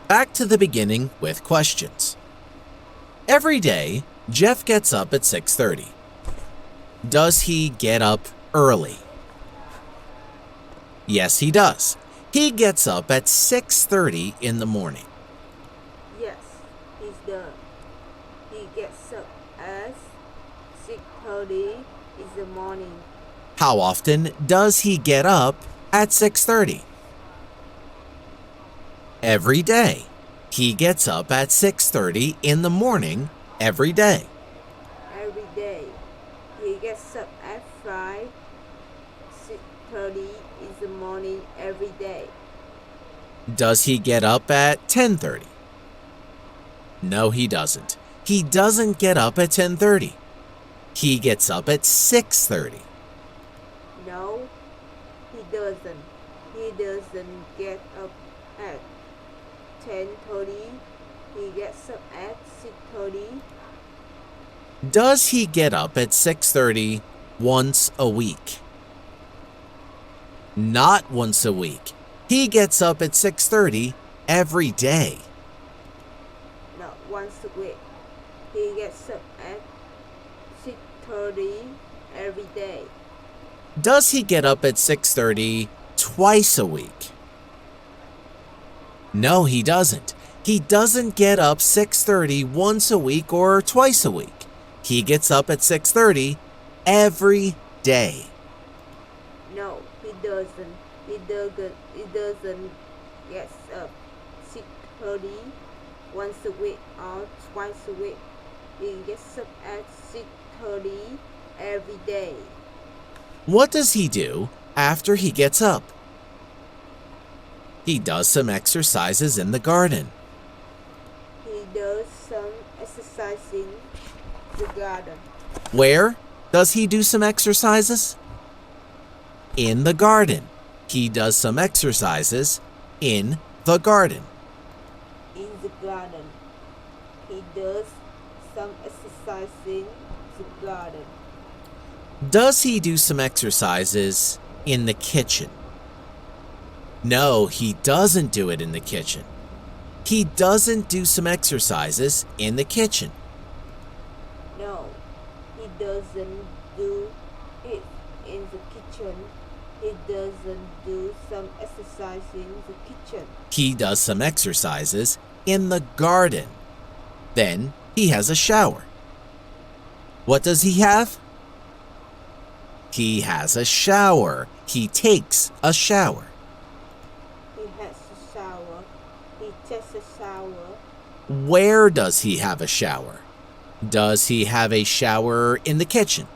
Back to the beginning with questions. Every day, Jeff gets up at 6:30. Does he get up early? Yes, he does. He gets up at 6:30 in the morning. Yes, he does. He gets up at 6:30 in the morning. How often does he get up at 6:30? Every day. He gets up at 6:30 in the morning every day. Every day. He gets up at 6:30 in the morning every day. Does he get up at 10:30? No, he doesn't. He doesn't get up at 10:30. He gets up at 6:30. No, he doesn't. He doesn't get up at 10:30. He gets up at 6:30. Does he get up at 6:30 once a week? Not once a week. He gets up at 6:30 every day. Not once a week. He gets up at 6:30 every day. Does he get up at 6:30 twice a week? No, he doesn't. He doesn't get up 6:30 once a week or twice a week. He gets up at 6:30 every day. No, he doesn't. He doesn't get up 6:30 once a week or twice a week. He gets up at 6:30 every day. What does he do after he gets up? He does some exercises in the garden. He does some exercising in the garden. Where does he do some exercises? In the garden. He does some exercises in the garden. In the garden. He does some exercising in the garden. Does he do some exercises in the kitchen? No, he doesn't do it in the kitchen. He doesn't do some exercises in the kitchen. No, he doesn't do it in the kitchen. He doesn't do some exercise in the kitchen. He does some exercises in the garden. Then he has a shower. What does he have? He has a shower. He takes a shower. He has a shower. He takes a shower. Where does he have a shower? Does he have a shower in the kitchen?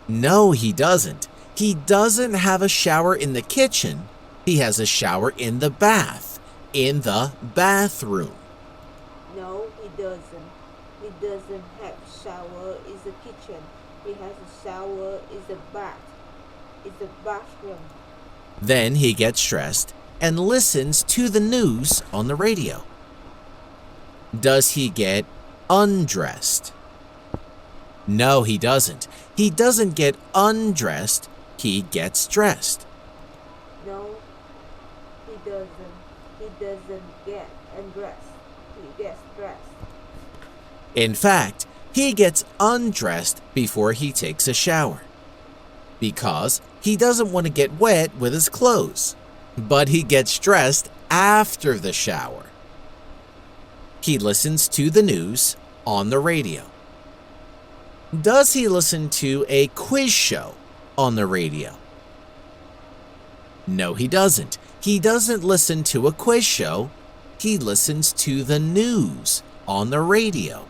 No, he doesn't. He doesn't have a shower in the kitchen. He has a shower in the bath, in the bathroom. No, he doesn't. He doesn't have a shower in the kitchen. He has a shower in the bath, in the bathroom. Then he gets dressed and listens to the news on the radio. Does he get undressed? No, he doesn't. He doesn't get undressed. He gets dressed. No, he doesn't. He doesn't get undressed. He gets dressed. In fact, he gets undressed before he takes a shower because he doesn't want to get wet with his clothes. But he gets dressed after the shower. He listens to the news on the radio. Does he listen to a quiz show on the radio? No, he doesn't. He doesn't listen to a quiz show. He listens to the news on the radio.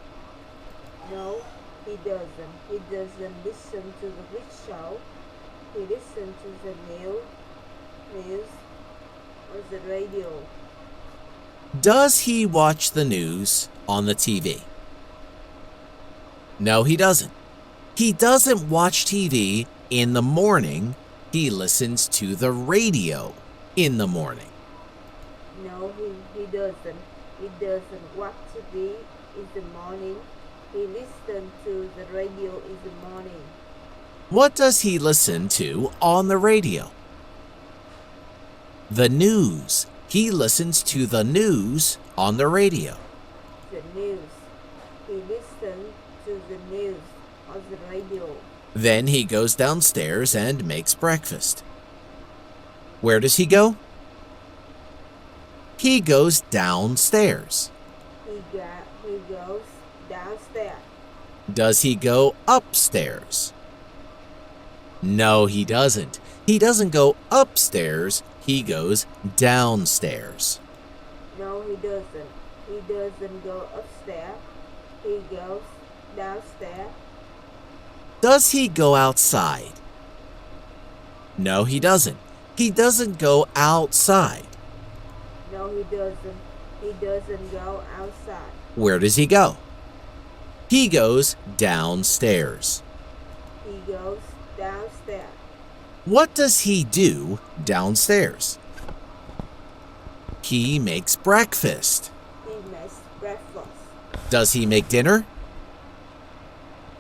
No, he doesn't. He doesn't listen to the quiz show. He listens to the news on the radio. Does he watch the news on the TV? No, he doesn't. He doesn't watch TV in the morning. He listens to the radio in the morning. No, he doesn't. He doesn't watch TV in the morning. He listens to the radio in the morning. What does he listen to on the radio? The news. He listens to the news on the radio. The news. He listens to the news on the radio. Then he goes downstairs and makes breakfast. Where does he go? He goes downstairs. He goes downstairs. Does he go upstairs? No, he doesn't. He doesn't go upstairs. He goes downstairs. No, he doesn't. He doesn't go upstairs. He goes downstairs. Does he go outside? No, he doesn't. He doesn't go outside. No, he doesn't. He doesn't go outside. Where does he go? He goes downstairs. He goes downstairs. What does he do downstairs? He makes breakfast. He makes breakfast. Does he make dinner?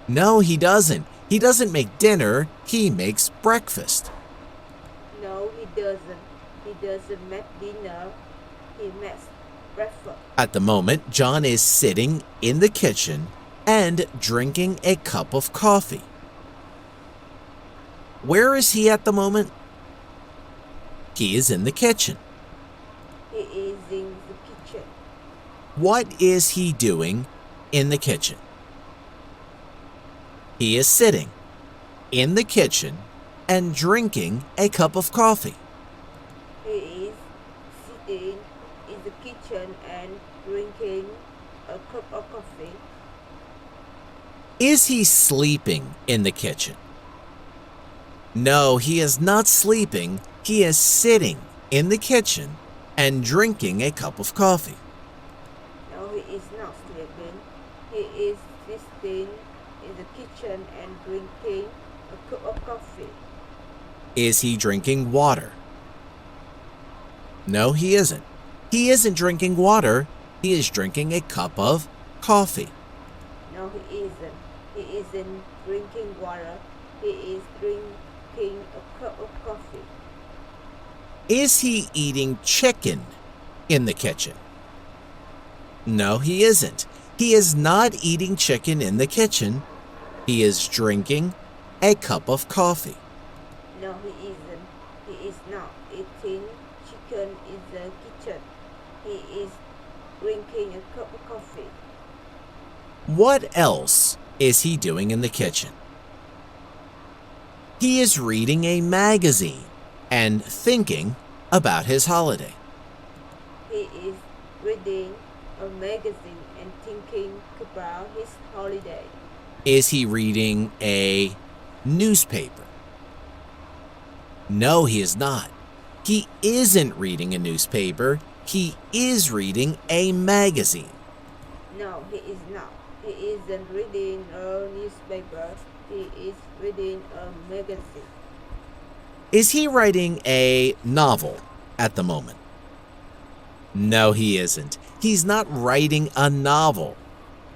No, he doesn't. He doesn't make dinner. He makes breakfast. No, he doesn't. He doesn't make dinner. He makes breakfast. At the moment, John is sitting in the kitchen and drinking a cup of coffee. Where is he at the moment? He is in the kitchen. He is in the kitchen. What is he doing in the kitchen? He is sitting in the kitchen and drinking a cup of coffee. He is sitting in the kitchen and drinking a cup of coffee. Is he sleeping in the kitchen? No, he is not sleeping. He is sitting in the kitchen and drinking a cup of coffee. No, he is not sleeping. He is sitting in the kitchen and drinking a cup of coffee. Is he drinking water? No, he isn't. He isn't drinking water. He is drinking a cup of coffee. No, he isn't. He isn't drinking water. He is drinking a cup of coffee. Is he eating chicken in the kitchen? No, he isn't. He is not eating chicken in the kitchen. He is drinking a cup of coffee. No, he isn't. He is not eating chicken in the kitchen. He is drinking a cup of coffee. What else is he doing in the kitchen? He is reading a magazine and thinking about his holiday. He is reading a magazine and thinking about his holiday. Is he reading a newspaper? No, he is not. He isn't reading a newspaper. He is reading a magazine. No, he is not. He isn't reading a newspaper. He is reading a magazine. Is he writing a novel at the moment? No, he isn't. He's not writing a novel.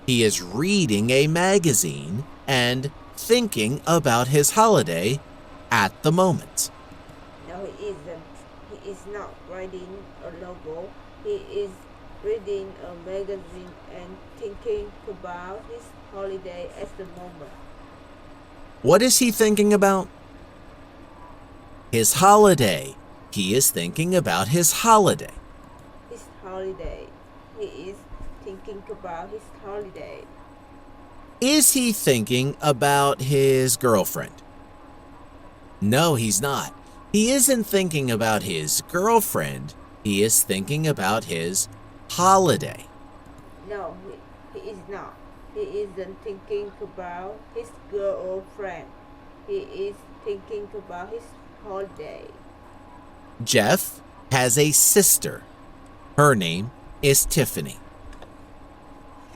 He is reading a magazine and thinking about his holiday at the moment. No, he isn't. He is not writing a novel. He is reading a magazine and thinking about his holiday at the moment. What is he thinking about? His holiday. He is thinking about his holiday. His holiday. He is thinking about his holiday. Is he thinking about his girlfriend? No, he's not. He isn't thinking about his girlfriend. He is thinking about his holiday. No, he is not. He isn't thinking about his girlfriend. He is thinking about his holiday. Jeff has a sister. Her name is Tiffany.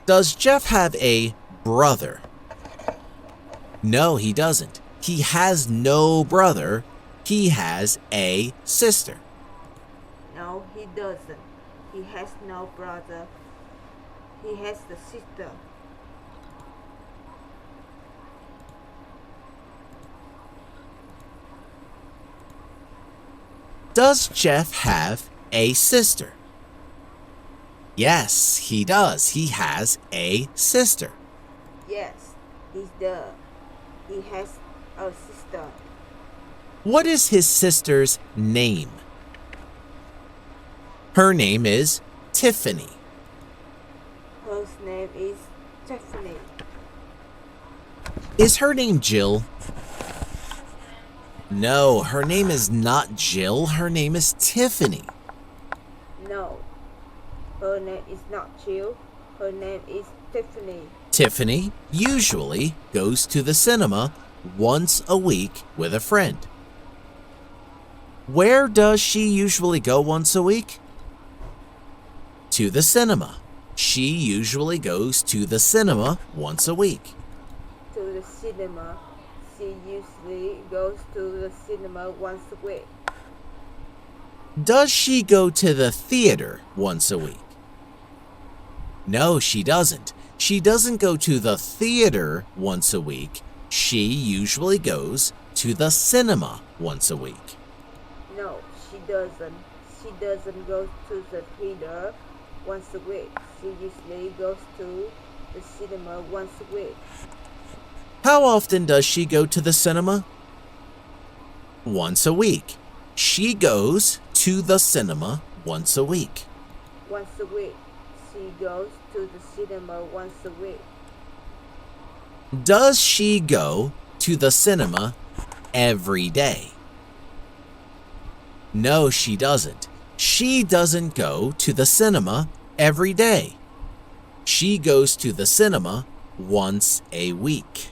Does Jeff have a brother? No, he doesn't. He has no brother. He has a sister. No, he doesn't. He has no brother. He has the sister. Does Jeff have a sister? Yes, he does. He has a sister. Yes, he does. He has a sister. What is his sister's name? Her name is Tiffany. Her name is Tiffany. Is her name Jill? No, her name is not Jill. Her name is Tiffany. No, her name is not Jill. Her name is Tiffany. Tiffany usually goes to the cinema once a week with a friend. Where does she usually go once a week? To the cinema. She usually goes to the cinema once a week. To the cinema. She usually goes to the cinema once a week. Does she go to the theater once a week? No, she doesn't. She doesn't go to the theater once a week. She usually goes to the cinema once a week. No, she doesn't. She doesn't go to the theater once a week. She usually goes to the cinema once a week. How often does she go to the cinema? Once a week. She goes to the cinema once a week. Once a week. She goes to the cinema once a week. Does she go to the cinema every day? No, she doesn't. She doesn't go to the cinema every day. She goes to the cinema once a week.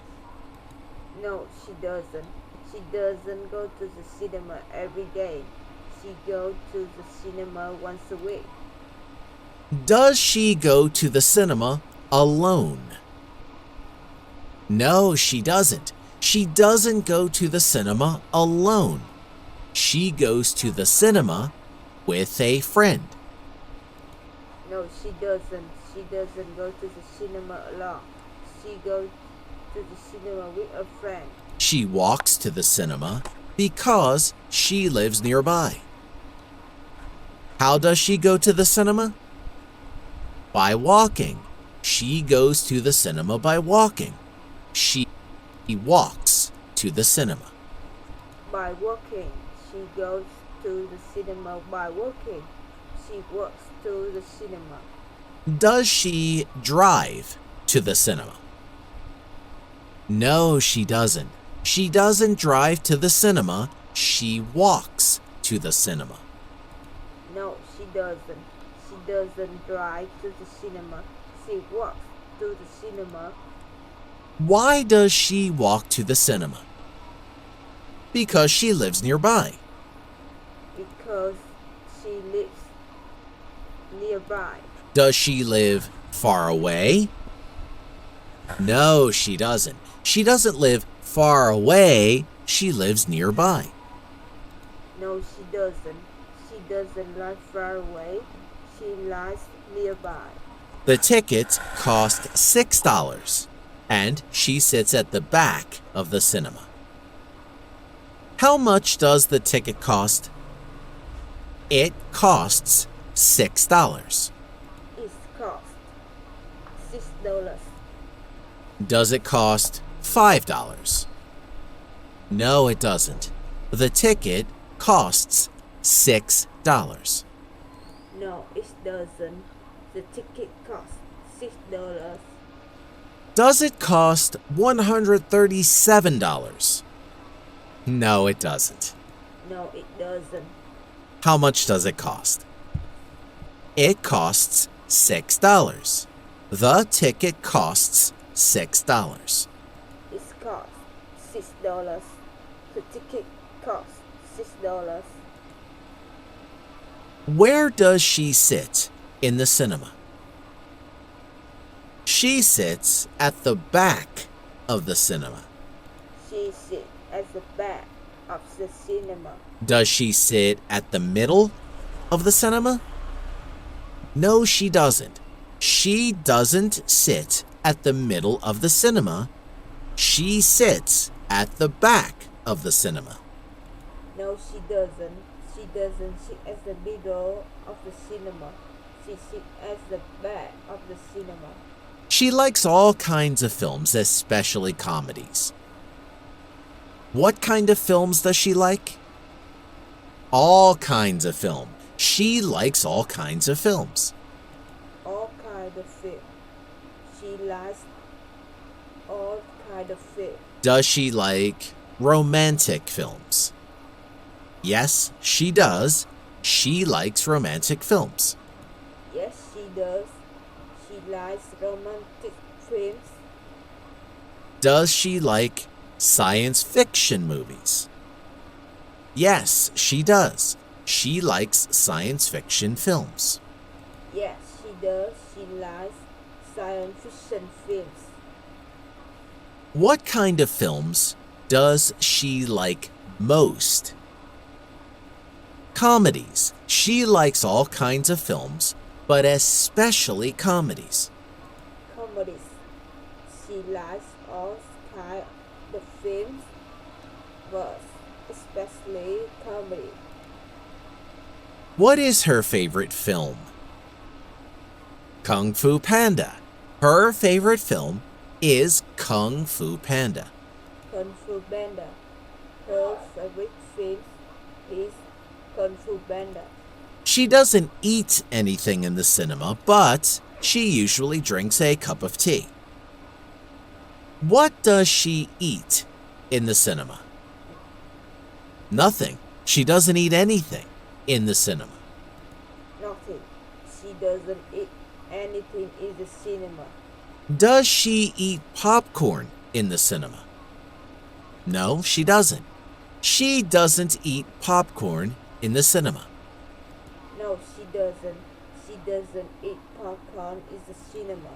No, she doesn't. She doesn't go to the cinema every day. She goes to the cinema once a week. Does she go to the cinema alone? No, she doesn't. She doesn't go to the cinema alone. She goes to the cinema with a friend. No, she doesn't. She doesn't go to the cinema alone. She goes to the cinema with a friend. She walks to the cinema because she lives nearby. How does she go to the cinema? By walking. She goes to the cinema by walking. She walks to the cinema. By walking. She goes to the cinema by walking. She walks to the cinema. Does she drive to the cinema? No, she doesn't. She doesn't drive to the cinema. She walks to the cinema. No, she doesn't. She doesn't drive to the cinema. She walks to the cinema. Why does she walk to the cinema? Because she lives nearby. Because she lives nearby. Does she live far away? No, she doesn't. She doesn't live far away. She lives nearby. No, she doesn't. She doesn't live far away. She lives nearby. The tickets cost $6, and she sits at the back of the cinema. How much does the ticket cost? It costs $6. It costs $6. Does it cost $5? No, it doesn't. The ticket costs $6. No, it doesn't. The ticket costs $6. Does it cost $137? No, it doesn't. No, it doesn't. How much does it cost? It costs $6. The ticket costs $6. It costs $6. The ticket costs $6. Where does she sit in the cinema? She sits at the back of the cinema. She sits at the back of the cinema. Does she sit at the middle of the cinema? No, she doesn't. She doesn't sit at the middle of the cinema. She sits at the back of the cinema. No, she doesn't. She doesn't sit at the middle of the cinema. She sits at the back of the cinema. She likes all kinds of films, especially comedies. What kind of films does she like? All kinds of film. She likes all kinds of films. All kind of film. She likes all kind of film. Does she like romantic films? Yes, she does. She likes romantic films. Yes, she does. She likes romantic films. Does she like science fiction movies? Yes, she does. She likes science fiction films. Yes, she does. She likes science fiction films. What kind of films does she like most? Comedies. She likes all kinds of films, but especially comedies. Comedies. She likes all kinds of films, but especially comedy. What is her favorite film? Kung Fu Panda. Her favorite film is Kung Fu Panda. Kung Fu Panda. Her favorite film is Kung Fu Panda. She doesn't eat anything in the cinema, but she usually drinks a cup of tea. What does she eat in the cinema? Nothing. She doesn't eat anything in the cinema. Nothing. She doesn't eat anything in the cinema. Does she eat popcorn in the cinema? No, she doesn't. She doesn't eat popcorn in the cinema. No, she doesn't. She doesn't eat popcorn in the cinema.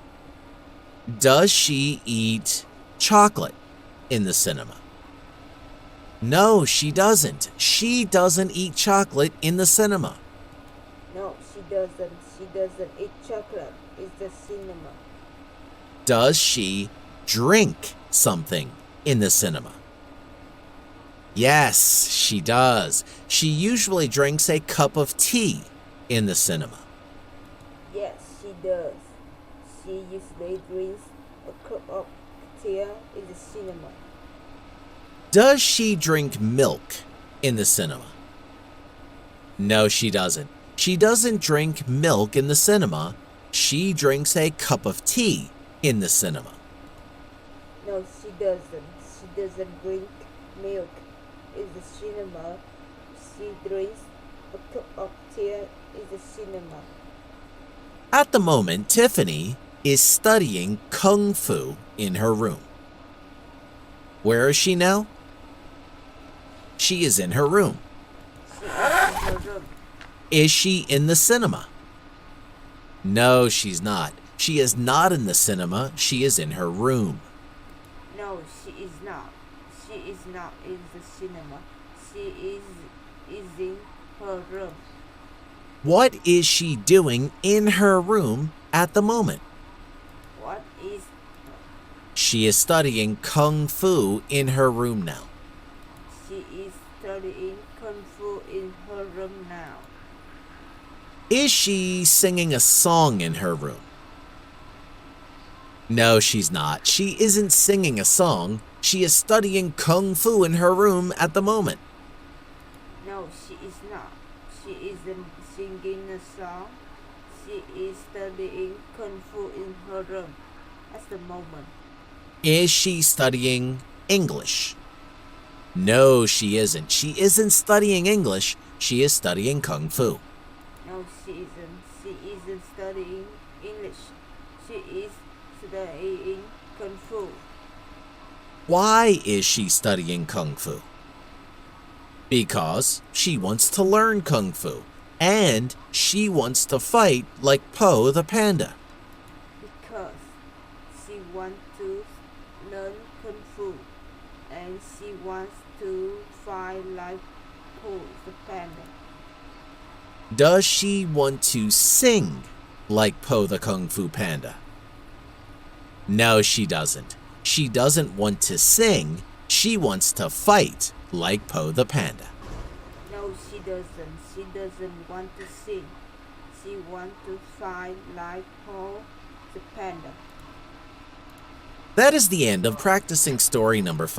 Does she eat chocolate in the cinema? No, she doesn't. She doesn't eat chocolate in the cinema. No, she doesn't. She doesn't eat chocolate in the cinema. Does she drink something in the cinema? Yes, she does. She usually drinks a cup of tea in the cinema. Yes, she does. She usually drinks a cup of tea in the cinema. Does she drink milk in the cinema? No, she doesn't. She doesn't drink milk in the cinema. She drinks a cup of tea in the cinema. No, she doesn't. She doesn't drink milk in the cinema. She drinks a cup of tea in the cinema. At the moment, Tiffany is studying Kung Fu in her room. Where is she now? She is in her room. She is in her room. Is she in the cinema? No, she's not. She is not in the cinema. She is in her room. No, she is not. She is not in the cinema. She is in her room. What is she doing in her room at the moment? What is She is studying Kung Fu in her room now. she is studying Kung Fu in her room now? Is she singing a song in her room? No, she's not. She isn't singing a song. She is studying Kung Fu in her room at the moment. No, she is not. She isn't singing a song. She is studying Kung Fu in her room at the moment. Is she studying English? No, she isn't. She isn't studying English. She is studying Kung Fu. No, she isn't. She isn't studying English. She is studying Kung Fu. Why is she studying Kung Fu? Because she wants to learn Kung Fu, and she wants to fight like Po the panda. Because she wants to learn Kung Fu, and she wants to fight like Po the panda. Does she want to sing like Po the Kung Fu Panda? No, she doesn't. She doesn't want to sing. She wants to fight like Po the Panda. No, she She doesn't want to sing. She wants to fly like Paul the panda. That is the end of practicing story number 5.